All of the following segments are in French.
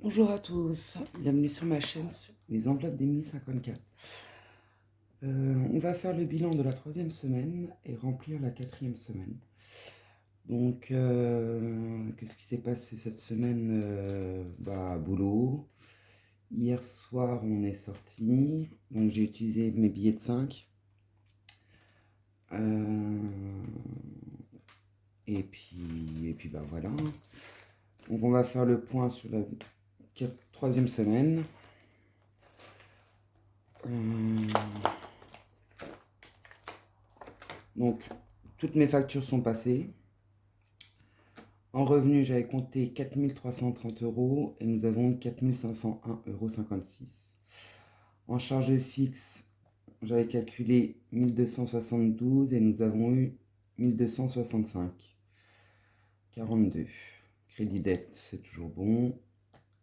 Bonjour à tous, bienvenue sur ma chaîne Les Enveloppes d'Emily 54. On va faire le bilan de la 3e semaine et remplir la 4e semaine. Donc, qu'est-ce qui s'est passé cette semaine? Boulot. Hier soir, on est sorti, donc j'ai utilisé mes billets de 5. Et puis voilà. Donc on va faire le point sur la 3e semaine. Donc, toutes mes factures sont passées. En revenu, j'avais compté 4 330 € et nous avons 4 501,56 €. En charge fixe, j'avais calculé 1272 et nous avons eu 1265,42 €. Crédit dette, c'est toujours bon.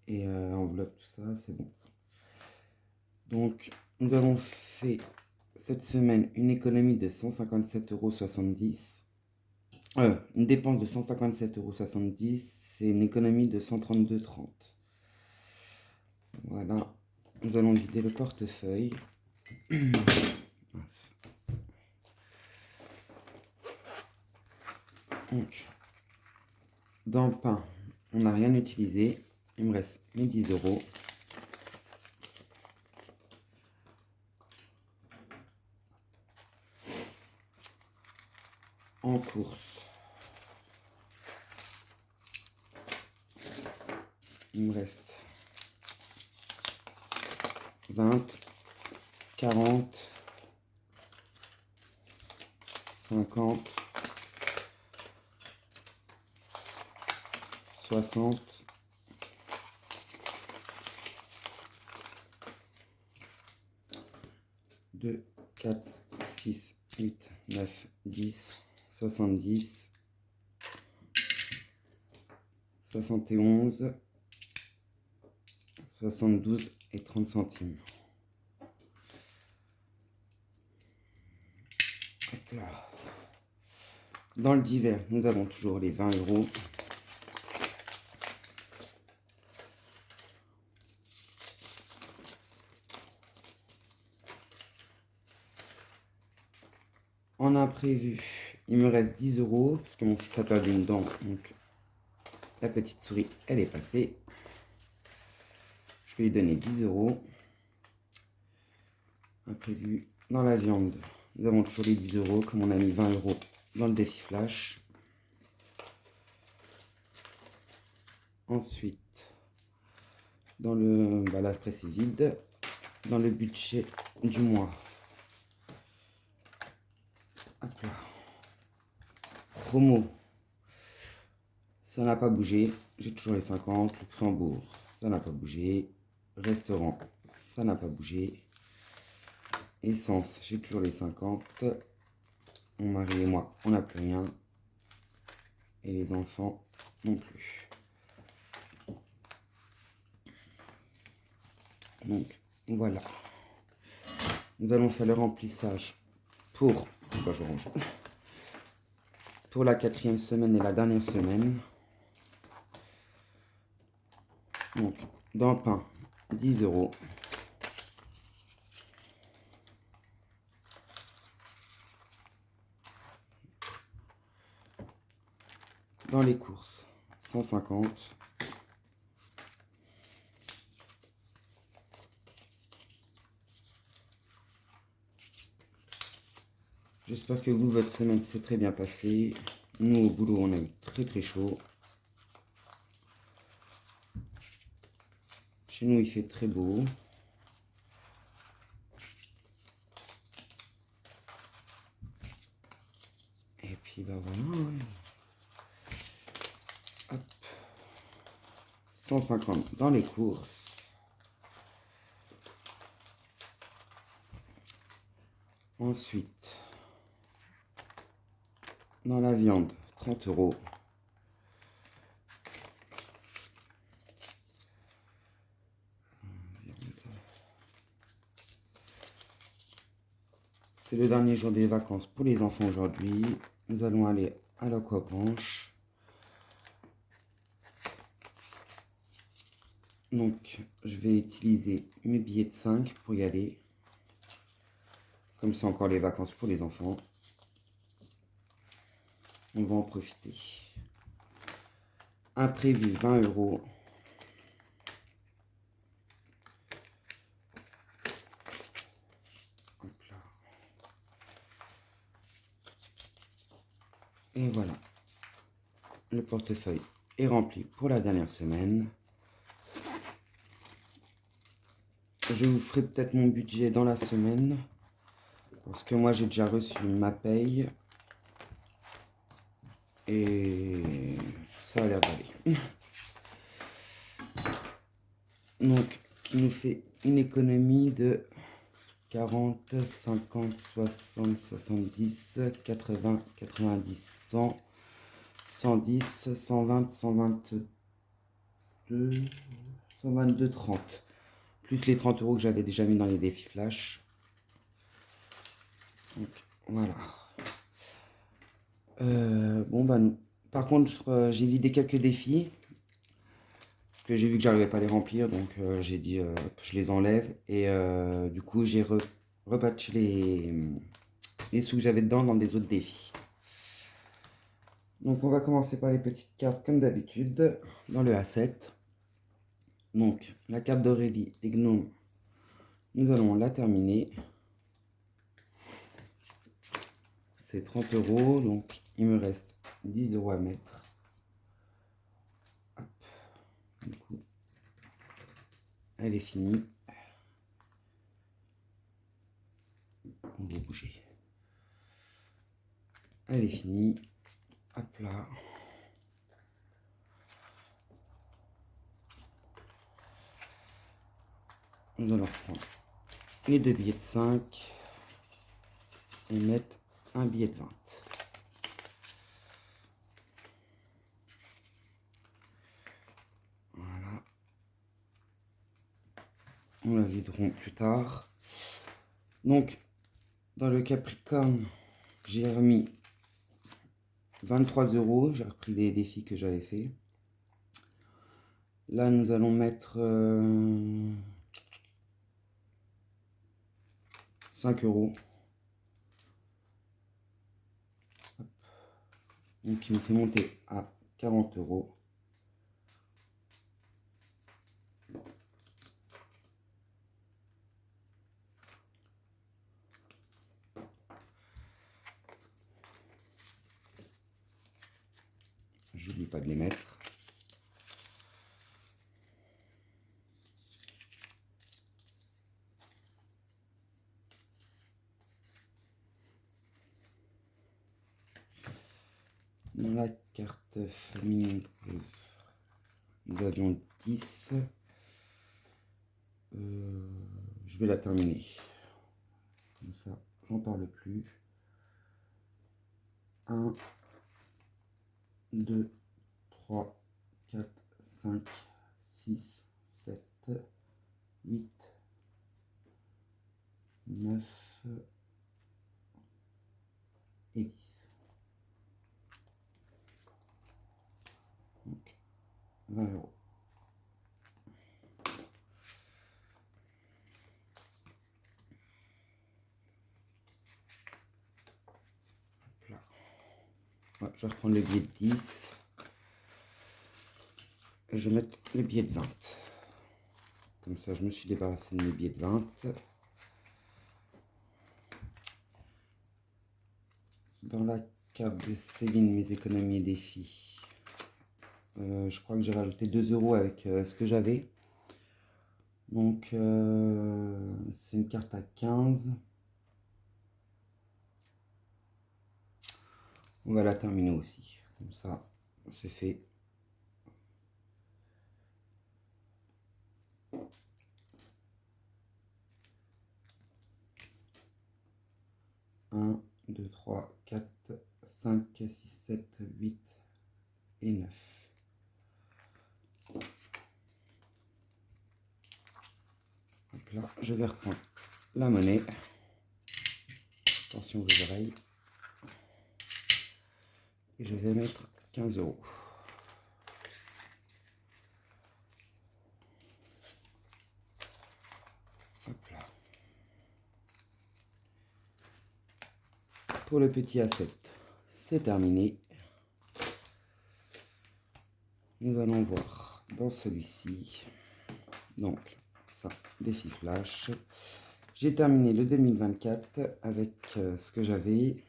Et enveloppe, tout ça, c'est bon. Donc, nous avons fait cette semaine une économie de 157,70 €. Une dépense de 157,70 €, c'est une économie de 132,30 €. Voilà, nous allons vider le portefeuille. Donc, dans le pain, on n'a rien utilisé. Il me reste mes 10 €. En course, il me reste 20, 40, 50, 60, 2, 4, 6, 8, 9, 10, 70, 71, 72 et 30 centimes. Hop là. Dans le divers, nous avons toujours les 20 €. En imprévu, il me reste 10 € parce que mon fils a perdu une dent. Donc la petite souris, elle est passée. Je vais lui donner 10 €. Imprévu dans la viande. Nous avons toujours les 10 € comme on a mis 20 € dans le défi flash. Ensuite, dans le après c'est vide. Dans le budget du mois. Hop là. Promo. Ça n'a pas bougé. J'ai toujours les 50. Luxembourg, ça n'a pas bougé. Restaurant, ça n'a pas bougé. Essence, j'ai toujours les 50. Mon mari et moi, on n'a plus rien. Et les enfants non plus. Donc, voilà. Nous allons faire le remplissage pour... je range. Pour la 4e semaine et la dernière semaine. Donc, dans le pain, 10 €. Dans les courses, 150. J'espère que vous, votre semaine s'est très bien passée. Nous, au boulot, on a eu très chaud. Chez nous, il fait très beau. Et puis, voilà. Hop. 150 dans les courses. Ensuite, dans la viande, 30 €. C'est le dernier jour des vacances pour les enfants aujourd'hui. Nous allons aller à l'Aquabranche. Donc, je vais utiliser mes billets de 5 pour y aller. Comme c'est encore les vacances pour les enfants, on va en profiter. Imprévu 20 €. Hop là. Et voilà. Le portefeuille est rempli pour la dernière semaine. Je vous ferai peut-être mon budget dans la semaine. Parce que moi j'ai déjà reçu ma paye. Et ça a l'air d'aller. Donc, qui nous fait une économie de 40, 50, 60, 70, 80, 90, 100, 110, 120, 122, 122, 30. Plus les 30 € que j'avais déjà mis dans les défis flash. Donc, voilà. Bon, bah, par contre, j'ai vidé quelques défis. Que j'ai vu que j'arrivais pas à les remplir, donc j'ai dit je les enlève. Et du coup, j'ai repatché les sous que j'avais dedans dans des autres défis. Donc, on va commencer par les petites cartes comme d'habitude dans le A7. Donc, la carte d'Aurélie des gnomes, nous allons la terminer. C'est 30 €, donc il me reste 10 € à mettre. Hop. Du coup, elle est finie. On va bouger. Elle est finie. Hop là. Nous allons prendre les deux billets de 5 et mettre un billet de 20. Voilà. On la videront plus tard. Donc, dans le Capricorne, j'ai remis 23 €. J'ai repris les défis que j'avais fait. Là, nous allons mettre 5 €. Donc, il nous fait monter à 40 €. J'oublie pas de les mettre. Dans la carte féminine, nous avions 10. Je vais la terminer. Comme ça, j'en parle plus. 1, 2, 3, 4, 5, 6, 7, 8, 9 et 10. Donc, 20 €. Ouais, je vais reprendre le billet de 10. Et je vais mettre le billet de 20. Comme ça, je me suis débarrassé de mes billets de 20. Dans la carte de Céline, mes économies et défis, je crois que j'ai rajouté 2 € avec ce que j'avais. Donc, c'est une carte à 15. On va la terminer aussi. Comme ça, c'est fait. Un, 2, 3, 4, 5, 6, 7, 8 et 9. Donc là, je vais reprendre la monnaie. Attention aux oreilles. Et je vais mettre 15 €. pour le petit A7, c'est terminé. Nous allons voir dans celui-ci. Donc, ça, défi flash. J'ai terminé le 2024 avec ce que j'avais.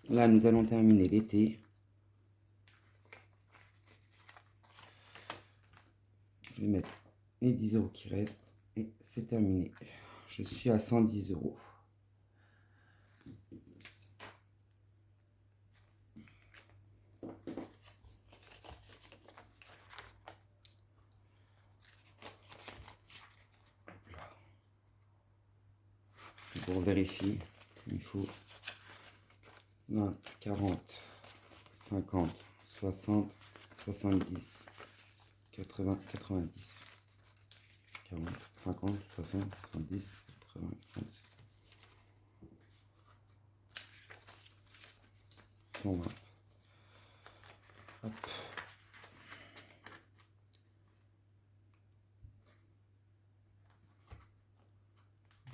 Là, nous allons terminer l'été. Je vais mettre les 10 € qui restent et c'est terminé. Je suis à 110 €. Pour vérifier, il faut 20, 40, 50, 60, 70, 80, 90, 40, 50, 60, 70, 80, 90, 120. Hop.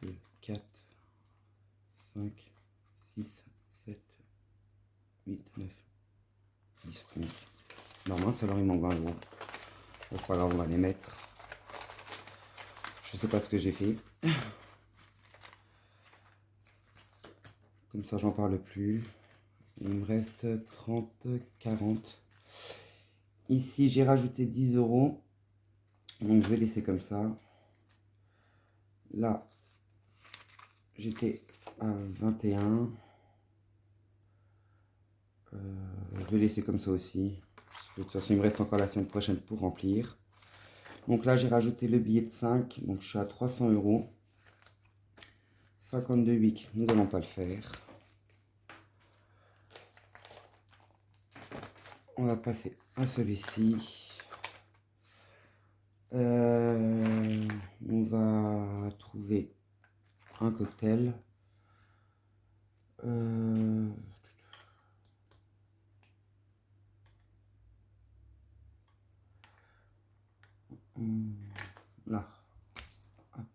2, 4, 5, 6, 7, 8, 9, 10, 11. Non, mince, alors il manque 20 €. Bon, c'est pas grave, on va les mettre. Je sais pas ce que j'ai fait. Comme ça, j'en parle plus. Il me reste 30, 40. Ici, j'ai rajouté 10 €. Donc, je vais laisser comme ça. Là, j'étais à 21. Je vais laisser comme ça aussi. Parce que de toute façon, il me reste encore la semaine prochaine pour remplir. Donc là, j'ai rajouté le billet de 5. Donc, je suis à 300 €. 52 week, nous n'allons pas le faire. On va passer à celui-ci. On va trouver un cocktail. Là. Hop.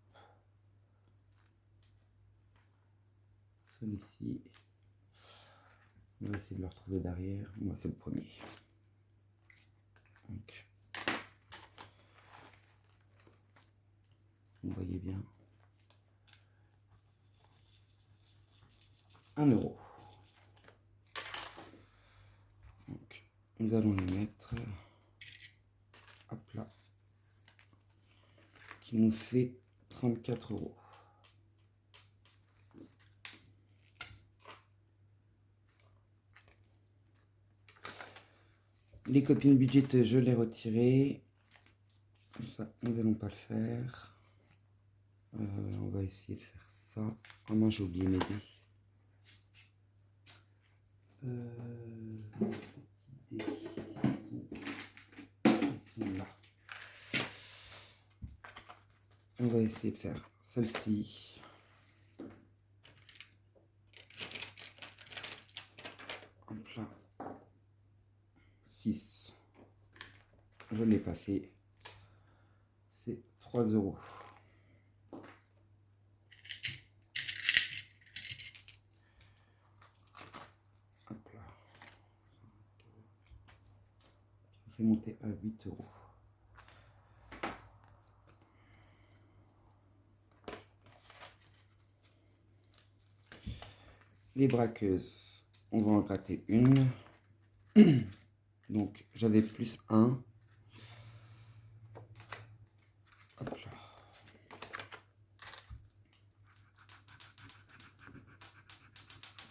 Celui-ci. On va essayer de le retrouver derrière. Moi, c'est le premier. Donc, vous voyez bien. 1 €. Donc, nous allons le mettre. Hop là. Qui nous fait 34 €. Les copines budget, je les retirées. Ça, nous n'allons pas le faire. On va essayer de faire ça. Oh non, j'ai oublié mes dés. Ils sont là. On va essayer de faire celle-ci. Hop là. 6. Je ne l'ai pas fait. C'est 3 €. Hop là. On fait monter à 8 €. Les braqueuses, on va en gratter une. Donc j'avais plus 1. Hop là.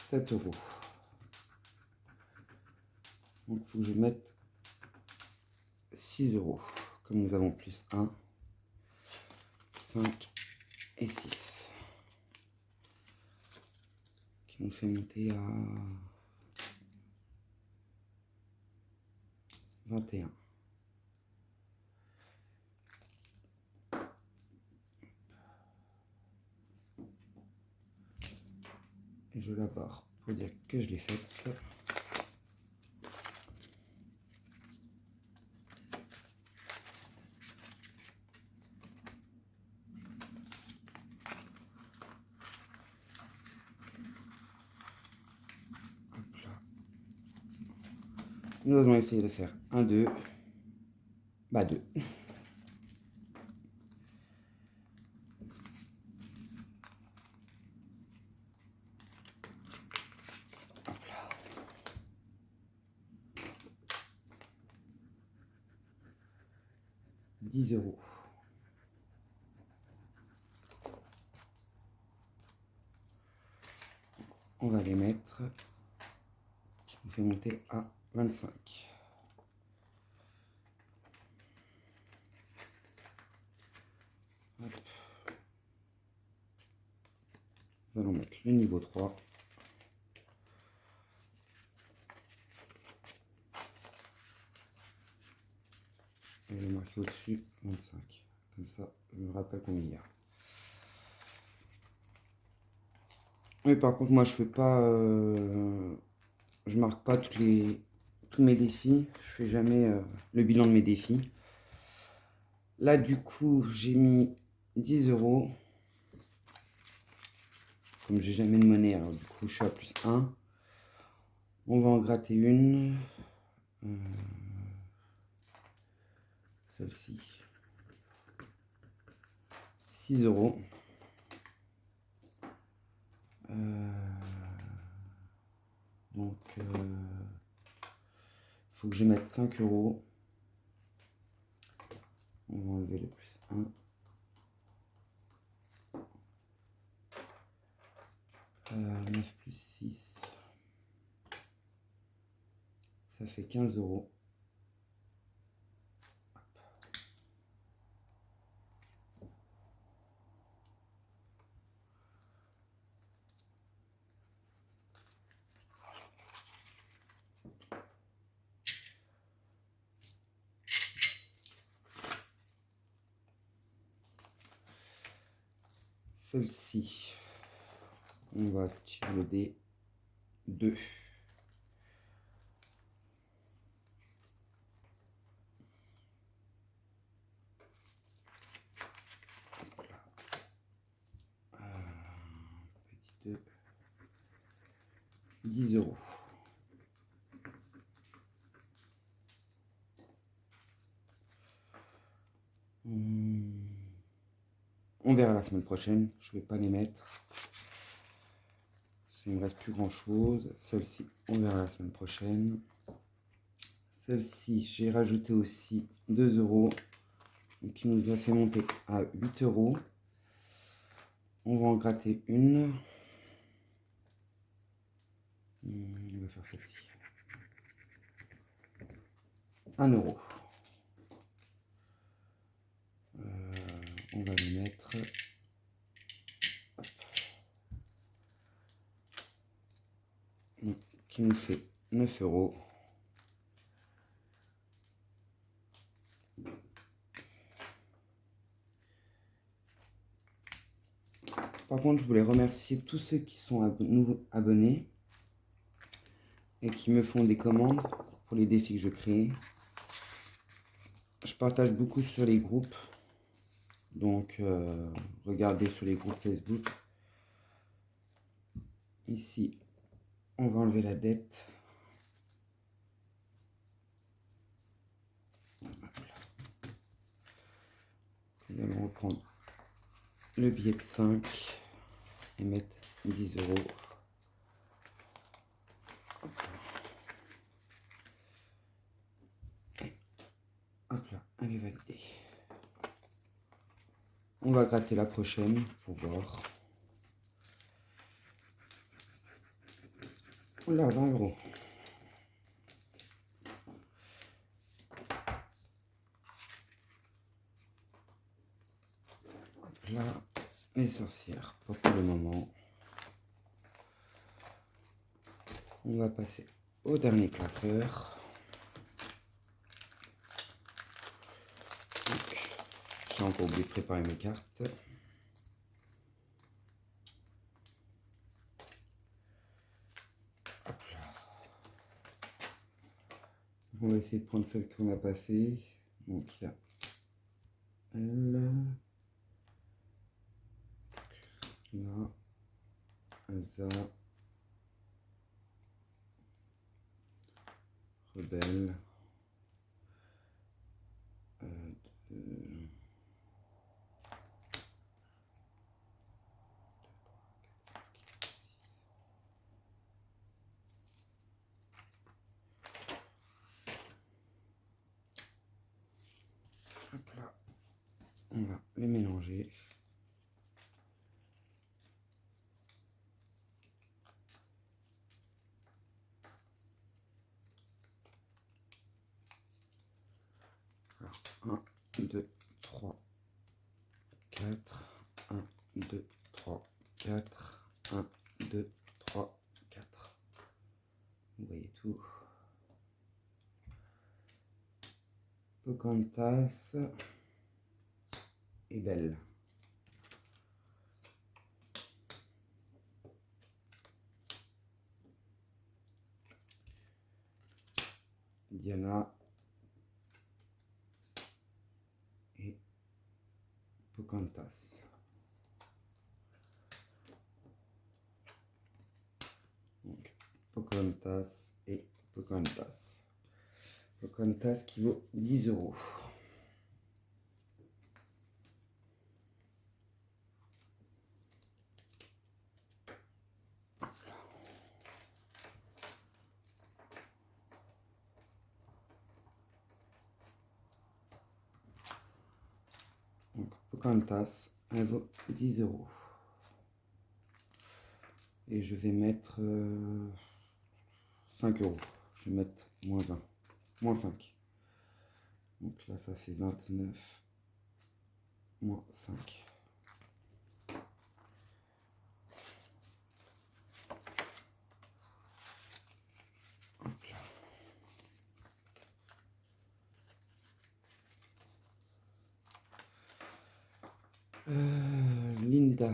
7 €. Donc il faut que je mette 6 €. Comme nous avons plus 1, 5 et 6. Qui nous fait monter à 21. Et je la barre pour dire que je l'ai faite. Nous allons essayer de faire un 2. Bah 2. 10 euros. On va les mettre, qui nous fait monter à 25. Hop. Nous allons mettre le niveau 3. Et je vais marquer au-dessus 25. Comme ça, je me rappelle combien il y a. Oui, par contre, moi, je fais pas... je marque pas tous mes défis. Je fais jamais le bilan de mes défis. Là, du coup, j'ai mis 10 euros. Comme j'ai jamais de monnaie, alors du coup, je suis à plus 1. On va en gratter une. Celle-ci. 6 euros. Donc, faut que je mette 5 euros. On va enlever le plus 1. 9 plus 6. Ça fait 15 euros. Celle-ci, on va tirer le dé 2. Petit 2. 10 euros. On verra la semaine prochaine. Je ne vais pas les mettre. Il ne me reste plus grand chose. Celle-ci, on verra la semaine prochaine. Celle-ci, j'ai rajouté aussi 2 euros. Qui nous a fait monter à 8 euros. On va en gratter une. On va faire celle-ci. 1 euro. On va le mettre. Hop. Qui nous fait 9 euros. Par contre, je voulais remercier tous ceux qui sont nouveaux abonnés et qui me font des commandes pour les défis que je crée. Je partage beaucoup sur les groupes, donc regardez sur les groupes Facebook. Ici, on va enlever la dette. Nous allons reprendre le billet de 5 et mettre 10 euros. Hop là, elle est validée. On va gratter la prochaine pour voir. Oula, 20 euros. Hop là, les sorcières, pas pour le moment. On va passer au dernier classeur. J'ai encore oublié de préparer mes cartes. Hop là. On va essayer de prendre celle qu'on n'a pas fait. Donc il y a elle. Là. Elsa. rebelle. Hop là, on va les mélanger. Alors, 1, 2, 3, 4, 1, 2, 3, 4, 1, 2, 3, 4. Vous voyez tout. Pocahontas et Belle. Diana et Pocahontas. Donc, Pocahontas et Pocahontas. Pocahontas qui vaut 10 €. Donc, Pocahontas, elle vaut 10 €. Et je vais mettre 5 €. Je vais mettre moins 20, moins 5. Donc là, ça fait 29, moins 5. Hop là. Linda.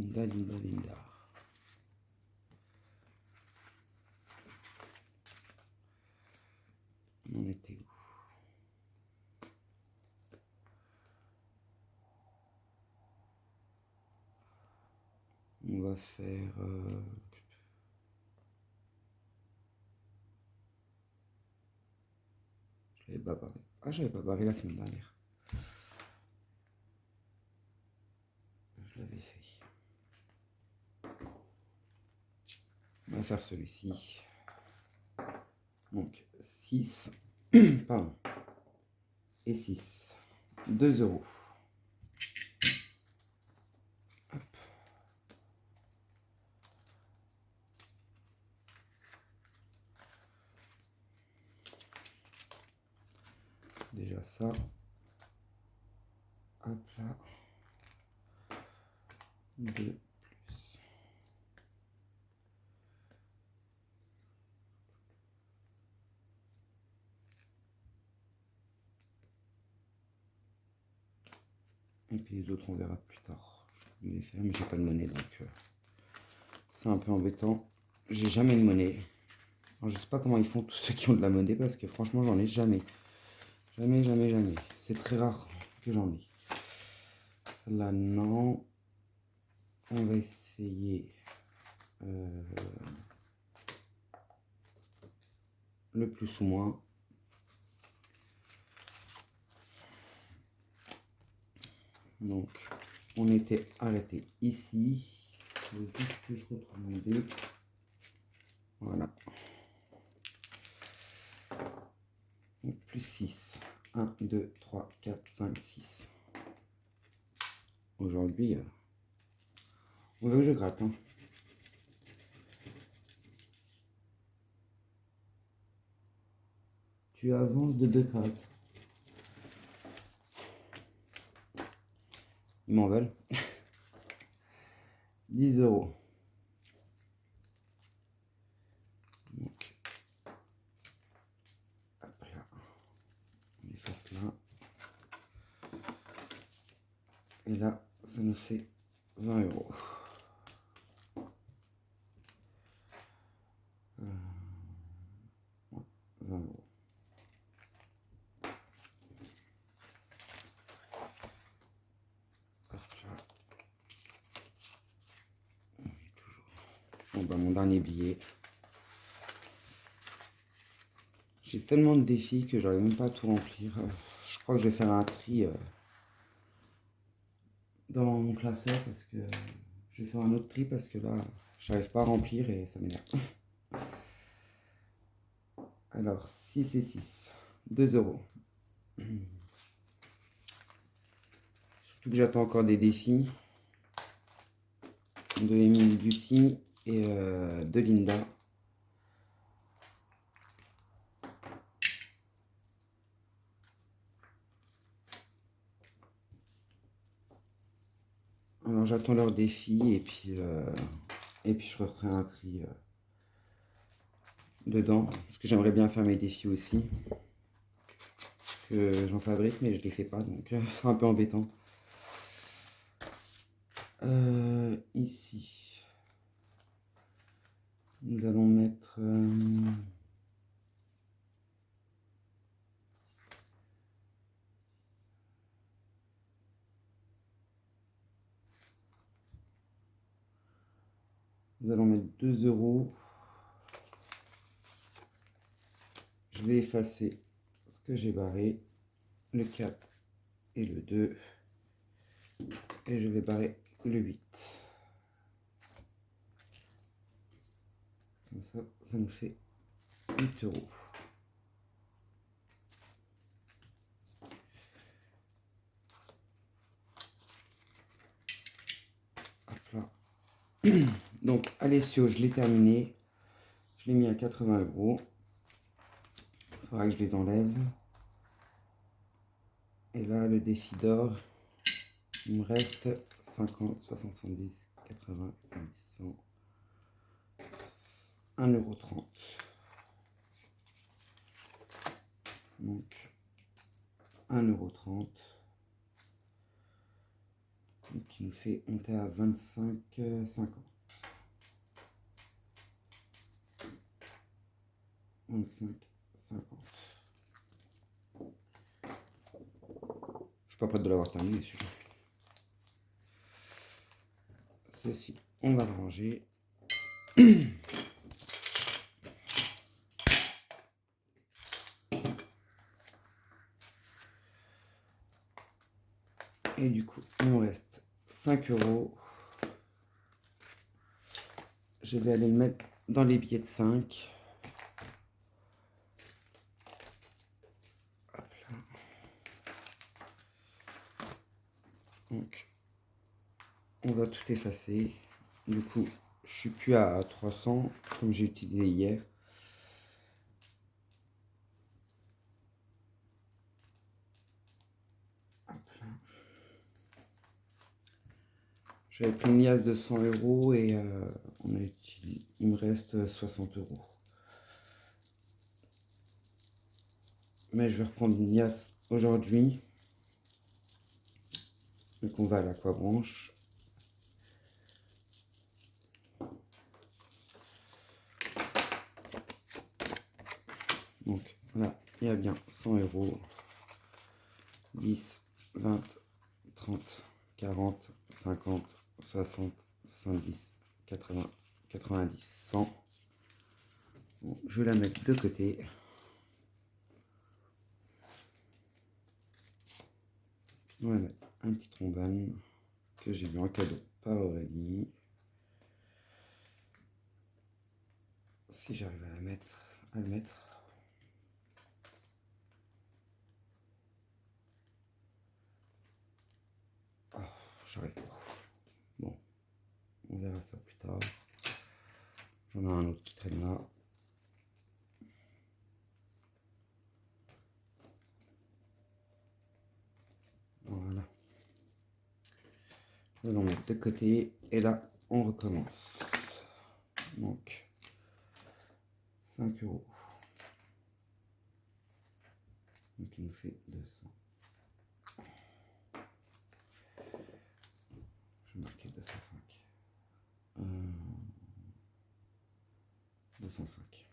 Linda. On était où? On va faire... Je l'avais pas barré. Ah, j'avais pas barré la semaine dernière. Je l'avais fait. On va faire celui-ci. Donc 6, pardon, et 6, 2 €. Hop. Déjà ça. Hop là. 2 plus. Et puis les autres, on verra plus tard. Je vais les faire, mais j'ai pas de monnaie, donc c'est un peu embêtant. J'ai jamais de monnaie. Alors, je sais pas comment ils font tous ceux qui ont de la monnaie, parce que franchement, j'en ai jamais. Jamais. C'est très rare que j'en ai. Celle-là, non. On va essayer le plus ou moins. Donc, on était arrêté ici. Il faut juste que je retrouve mon dé. Voilà. Donc, plus 6. 1, 2, 3, 4, 5, 6. Aujourd'hui, on veut que je gratte. Hein. Tu avances de 2 cases. Ils m'en veulent. 10 €. Donc, hop là. On efface là. Et là, ça nous fait 20 €. Ouais, 20 €. Hop là. Bon, bah, mon dernier billet. J'ai tellement de défis que j'arrive même pas à tout remplir. Je crois que je vais faire un tri dans mon classeur parce que je vais faire un autre tri parce que là, j'arrive pas à remplir et ça m'énerve. Alors, 6 et 6. 2 euros. Surtout que j'attends encore des défis de Emily Beauty et de Linda. Alors j'attends leurs défis et puis je referai un tri dedans. Parce que j'aimerais bien faire mes défis aussi. Que j'en fabrique mais je les fais pas donc c'est un peu embêtant. Ici, nous allons mettre... nous allons mettre 2 euros. Je vais effacer ce que j'ai barré, le 4 et le 2. Et je vais barrer le 8. Comme ça nous fait 8 euros. Hop là. Donc, Alessio, je l'ai terminé. Je l'ai mis à 80 euros. Il faudra que je les enlève. Et là, le défi d'or, il me reste 50, 60, 70, 80, 90, 100, 1,30 €. Donc, 1,30 €. Donc, qui nous fait monter à 25,50. 25,50. Je suis pas prêt de l'avoir terminé celui-là. Ceci, on va le ranger. Et du coup, il me reste 5 euros. Je vais aller le mettre dans les billets de 5. Hop là. Donc, on va tout effacer. Du coup, je suis plus à 300 comme j'ai utilisé hier. J'avais pris une liasse de 100 euros et il me reste 60 euros. Mais je vais reprendre une liasse aujourd'hui. Donc on va à l'Aquabranche. Donc là, il y a bien 100 euros. 10, 20, 30, 40, 50, 60, 70, 80, 90, 100. Bon, je vais la mettre de côté. On va mettre un petit trombone que j'ai eu en cadeau par Aurélie. Si j'arrive à le mettre. Oh, j'arrive pas. Bon, on verra ça plus tard. J'en ai un autre qui traîne là. Voilà. Je vais l'en mettre de côté. Et là, on recommence. Donc, 5 euros. Donc, il nous fait 200. Je vais marquer 205. 205.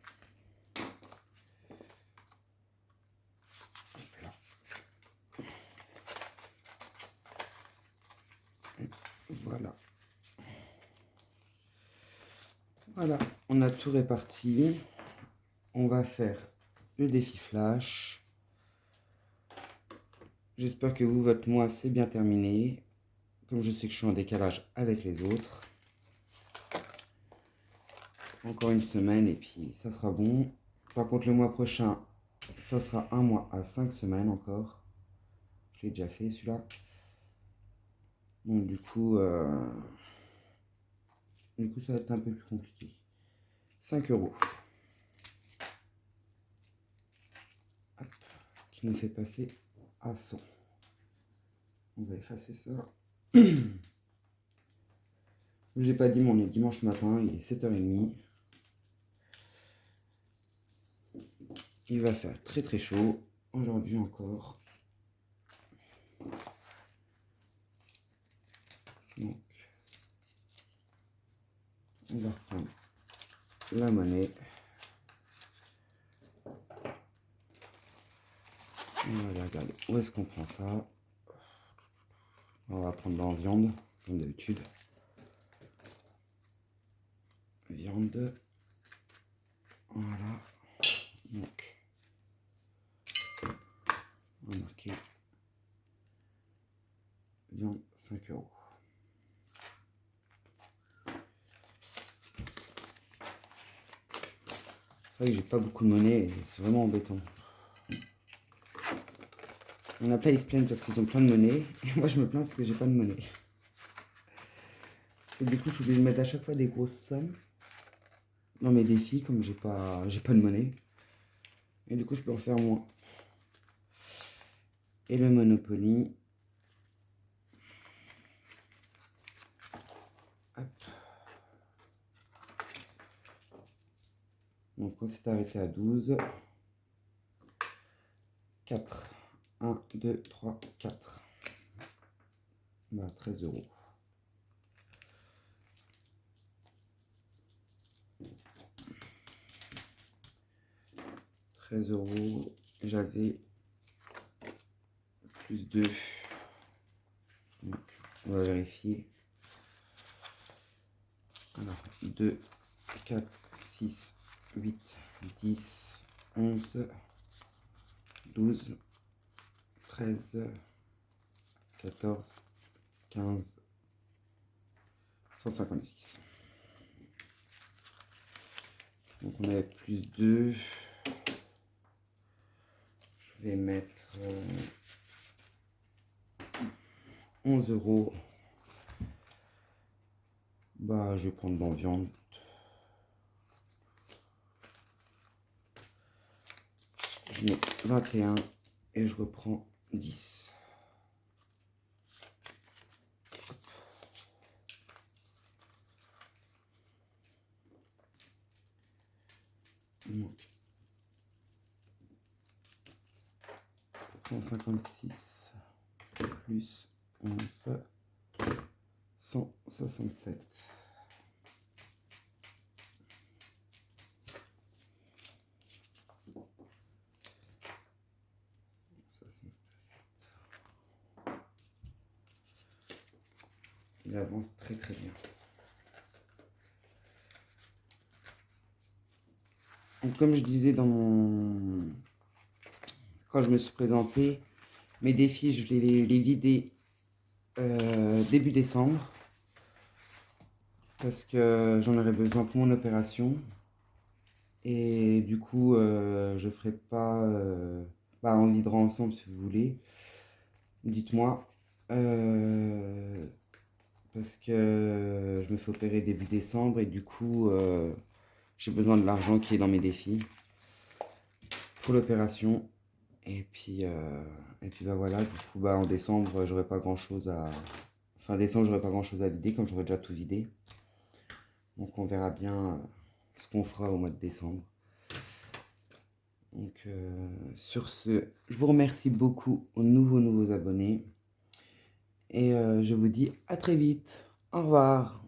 Là. Et voilà. Voilà, on a tout réparti. On va faire le défi flash. J'espère que vous, votre mois, c'est bien terminé. Comme je sais que je suis en décalage avec les autres. Encore une semaine et puis ça sera bon. Par contre, le mois prochain, ça sera un mois à 5 semaines encore. Je l'ai déjà fait celui-là. Donc du coup, ça va être un peu plus compliqué. 5 euros. Hop, qui nous fait passer à 100. On va effacer ça. Je n'ai pas dit, mais on est dimanche matin, il est 7h30. Il va faire très très chaud. Aujourd'hui encore. Donc, on va reprendre la monnaie. On va aller regarder où est-ce qu'on prend ça. On va prendre dans viande, comme d'habitude. Viande. Voilà. Donc, on va marquer viande 5 euros. C'est vrai que j'ai pas beaucoup de monnaie et c'est vraiment embêtant. Il y en a plein, ils se plaignent parce qu'ils ont plein de monnaie. Et moi, je me plains parce que j'ai pas de monnaie. Et du coup, je suis obligé de mettre à chaque fois des grosses sommes dans mes défis, comme j'ai pas de monnaie. Et du coup, je peux en faire moins. Et le Monopoly. Hop. Donc, on s'est arrêté à 12. 4. 1, 2, 3, 4. Bah, 13 euros. €. J'avais plus 2. Donc, on va vérifier. Alors, 2, 4, 6, 8, 10, 11, 12, 13, 14, 15, 156. Donc on avait plus 2. Je vais mettre 11 euros. Bah, je vais prendre dans viande. Je mets 21 et je reprends 10. Donc, 156 plus 11, 167. Il avance très très bien. Donc, comme je disais quand je me suis présenté, mes défis, je vais les vider début décembre parce que j'en aurai besoin pour mon opération et du coup je ferai pas on videra ensemble si vous voulez, dites-moi, parce que je me fais opérer début décembre et du coup j'ai besoin de l'argent qui est dans mes défis pour l'opération. Et puis bah voilà, du coup en décembre j'aurai pas grand chose à. Fin décembre j'aurai pas grand chose à vider comme j'aurai déjà tout vidé. Donc on verra bien ce qu'on fera au mois de décembre. Donc sur ce, je vous remercie beaucoup aux nouveaux abonnés. Et je vous dis à très vite. Au revoir.